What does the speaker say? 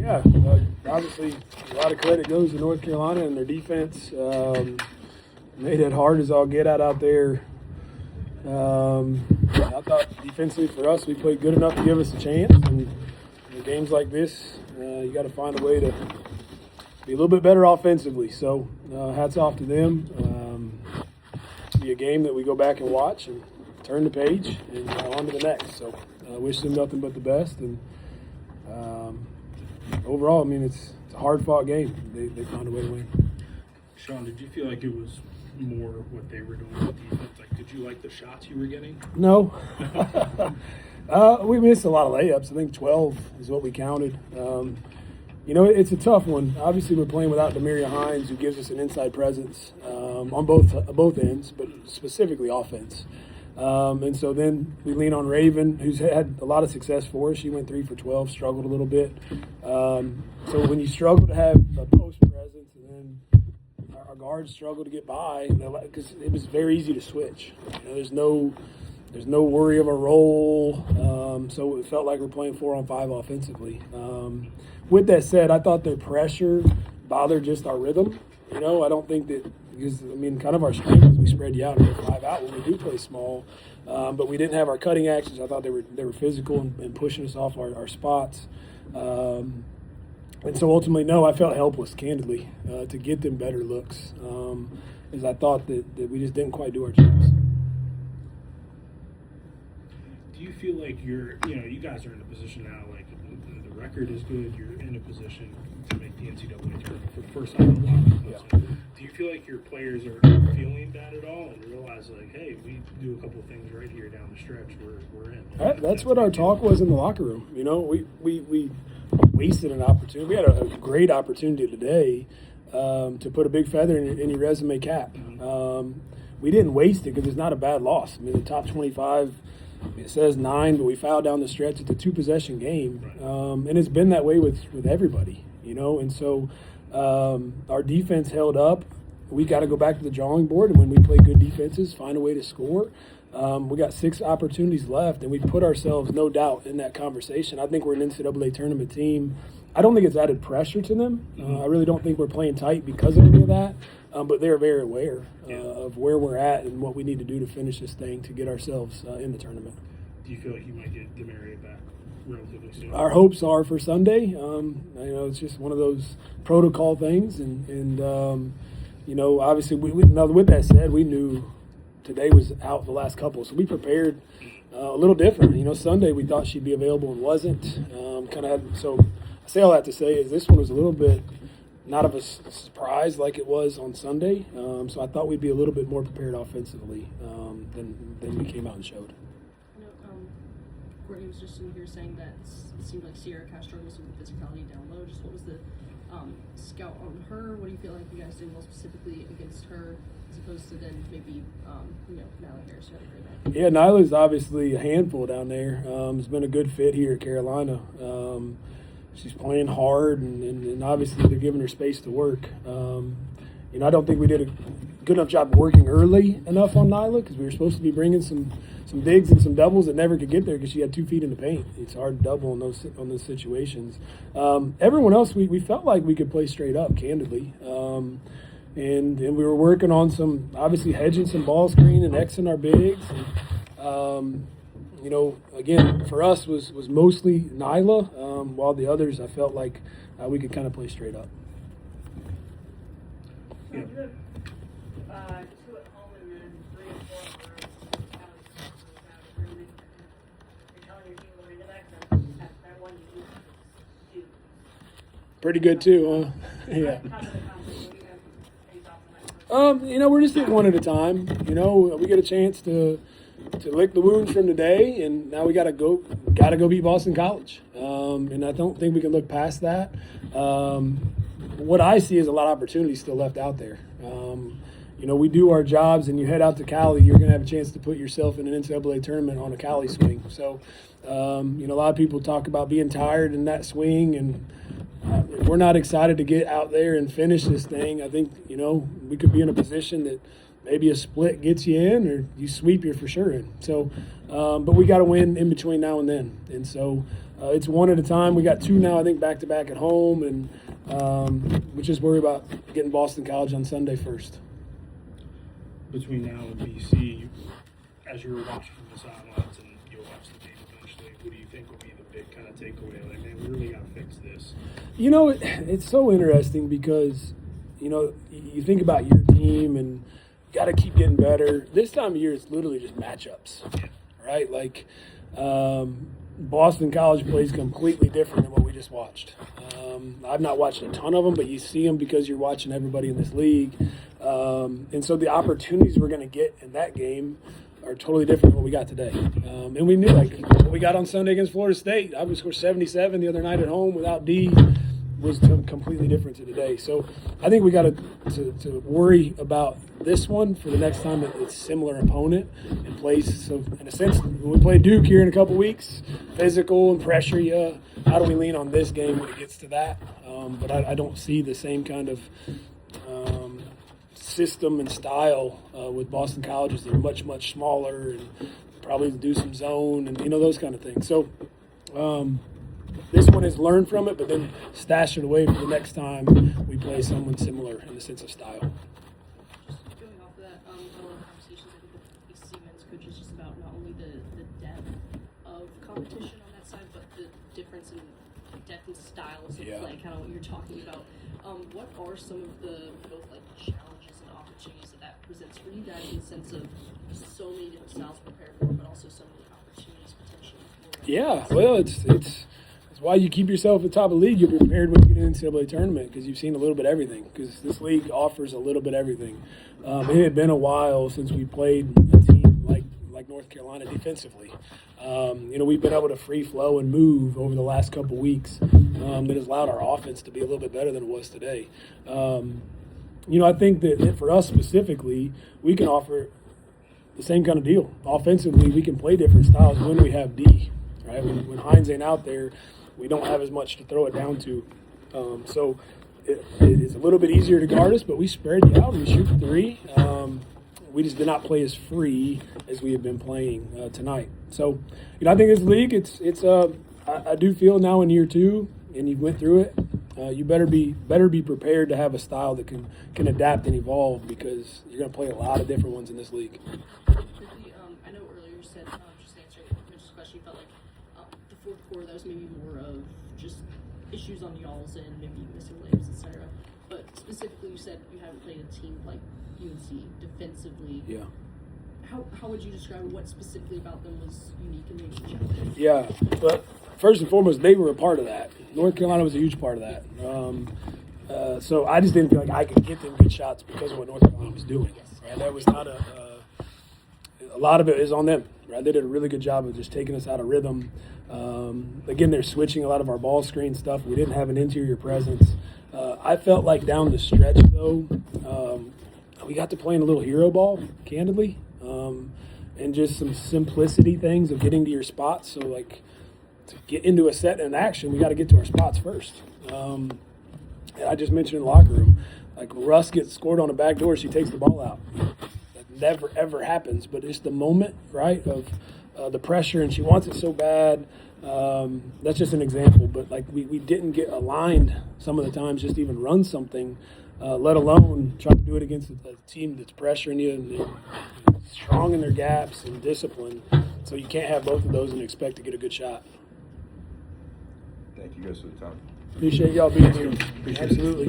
Yeah, obviously a lot of credit goes to North Carolina and their defense. Made it hard as all get out there. I thought defensively for us, we played good enough to give us a chance. And in games like this, you got to find a way to be a little bit better offensively. So hats off to them. Be a game that we go back and watch and turn the page and on to the next. So I wish them nothing but the best. And overall, I mean, it's a hard-fought game. They found a way to win. Shawn, did you feel like it was more what they were doing with defense? Like, did you like the shots you were getting? No. We missed a lot of layups. I think 12 is what we counted. It's a tough one. Obviously, we're playing without Demaria Hines, who gives us an inside presence on both ends, but specifically offense. And so then we lean on Raven, who's had a lot of success for us. She went 3 for 12, struggled a little bit. So when you struggle to have a post presence, and then our guards struggle to get by, because it was very easy to switch. There's no worry of a roll. So it felt like we're playing 4-on-5 offensively. With that said, I thought their pressure bothered just our rhythm. I don't think that. Because, kind of our strength is we spread you out and go 5 out when we do play small. But we didn't have our cutting actions. I thought they were physical and pushing us off our spots. And so ultimately, no, I felt helpless, candidly, to get them better looks. As I thought that we just didn't quite do our jobs. Do you feel like you guys are in a position now, like the record is good, you're in a position to make the NCAA tournament for the first time in a while. Yeah. Do you feel like your players are feeling that at all and realize, like, hey, we do a couple of things right here down the stretch, we're in? That's what our talk was in the locker room. We wasted an opportunity. We had a great opportunity today to put a big feather in your resume cap. Mm-hmm. We didn't waste it because it's not a bad loss. The top 25, it says 9, but we fouled down the stretch. It's a 2-possession game. Right. And it's been that way with everybody, And so our defense held up. We got to go back to the drawing board, and when we play good defenses, find a way to score. We got 6 opportunities left, and we put ourselves, no doubt, in that conversation. I think we're an NCAA tournament team. I don't think it's added pressure to them. I really don't think we're playing tight because of any of that. But they're very aware of where we're at and what we need to do to finish this thing to get ourselves in the tournament. Do you feel like you might get Demaria back relatively soon? Our hopes are for Sunday. It's just one of those protocol things. And obviously, with that said, we knew today was out the last couple. So we prepared a little different. Sunday we thought she'd be available and wasn't. So I say all that to say is this one was a little bit not of a surprise like it was on Sunday. So I thought we'd be a little bit more prepared offensively than we came out and showed. Courtney was just in here saying that it seemed like Sierra kind of struggles with physicality down low. Just what was the scout on her? What do you feel like you guys did more specifically against her as opposed to then maybe, Nyla Harris had a great night? Yeah, Nyla's obviously a handful down there. It's been a good fit here at Carolina. She's playing hard, and obviously they're giving her space to work. I don't think we did a good enough job working early enough on Nyla because we were supposed to be bringing some digs and some doubles that never could get there because she had 2 feet in the paint. It's hard to double on those situations. Everyone else, we felt like we could play straight up, candidly. And we were working on some, obviously hedging some ball screen and Xing our bigs. And, again, for us was mostly Nyla, while the others I felt like we could kind of play straight up. Yeah. 2 at home and then 3 and 4 were kind of agreement. You're telling your team going into that one you do. Pretty good too, huh? Yeah. We're just hitting one at a time. We get a chance to lick the wounds from today, and now we gotta go beat Boston College. And I don't think we can look past that. What I see is a lot of opportunities still left out there. We do our jobs, and you head out to Cali, you're going to have a chance to put yourself in an NCAA tournament on a Cali swing. So, a lot of people talk about being tired in that swing, and we're not excited to get out there and finish this thing. I think, we could be in a position that maybe a split gets you in, or you sweep, you're for sure in. So, but we got to win in between now and then. And so it's one at a time. We got 2 now, I think, back-to-back at home, and we just worry about getting Boston College on Sunday first. Between now and BC, as you were watching from the sidelines and you'll watch the game eventually, what do you think will be the big kind of takeaway? Like, man, we really got to fix this. You know, it's so interesting because, you know, you think about your team and you got to keep getting better. This time of year, it's literally just matchups, right? Like, Boston College plays completely different than what we just watched. I've not watched a ton of them, but you see them because you're watching everybody in this league. And so the opportunities we're going to get in that game are totally different than what we got today. And we knew, like, what we got on Sunday against Florida State. I was scored 77 the other night at home without D. Was completely different to today. So I think we got to worry about this one for the next time it's similar opponent and place. So in a sense, when we play Duke here in a couple weeks, physical and pressure you. How do we lean on this game when it gets to that? But I don't see the same kind of system and style with Boston Colleges. They're much, much smaller and probably do some zone and, you know, those kind of things. So this one is learn from it, but then stash it away for the next time we play someone similar in the sense of style. Just going off of that, a lot of conversations I think with ACC men's coaches just about not only the depth of competition on that side, but the difference in depth and styles of play, kind of what you're talking about. What are some of the both like challenges and opportunities that presents for you guys in the sense of so many different styles to prepare for, but also so many opportunities potentially for Yeah, well, it's why you keep yourself at the top of the league. You're prepared when you get into the NCAA tournament because you've seen a little bit of everything. Because this league offers a little bit of everything. It had been a while since we played a team like North Carolina defensively. You know, we've been able to free flow and move over the last couple weeks. That has allowed our offense to be a little bit better than it was today. You know, I think that for us specifically, we can offer the same kind of deal. Offensively, we can play different styles when we have D. Right? When Hines ain't out there, we don't have as much to throw it down to. So it is a little bit easier to guard us, but we spread you out and we shoot 3. We just did not play as free as we have been playing tonight. So, you know, I think this league, I do feel now in year 2, and you went through it, you better be prepared to have a style that can adapt and evolve because you're going to play a lot of different ones in this league. quickly, I know earlier you said, just answering Mitch's question, you felt like the fourth quarter, that was maybe more of just issues on y'all's end, maybe missing layups, etc. But specifically, you said you haven't played a team like UNC defensively. Yeah. How would you describe what specifically about them was unique and maybe challenging? Yeah, but first and foremost, they were a part of that. North Carolina was a huge part of that. So I just didn't feel like I could get them good shots because of what North Carolina was doing. Right? That was not a lot of it is on them. Right? They did a really good job of just taking us out of rhythm. Again, they're switching a lot of our ball screen stuff. We didn't have an interior presence. I felt like down the stretch, though, we got to playing a little hero ball, candidly, and just some simplicity things of getting to your spots. So, like, to get into a set and action, we got to get to our spots first. And I just mentioned in the locker room, like, Russ gets scored on a back door, she takes the ball out. That never, ever happens, but it's the moment, right, of the pressure, and she wants it so bad. That's just an example, but, like, we didn't get aligned some of the times, just even run something, let alone try to do it against a team that's pressuring you and strong in their gaps and discipline. So you can't have both of those and expect to get a good shot. Thank you guys for the time. Appreciate y'all being here. Absolutely.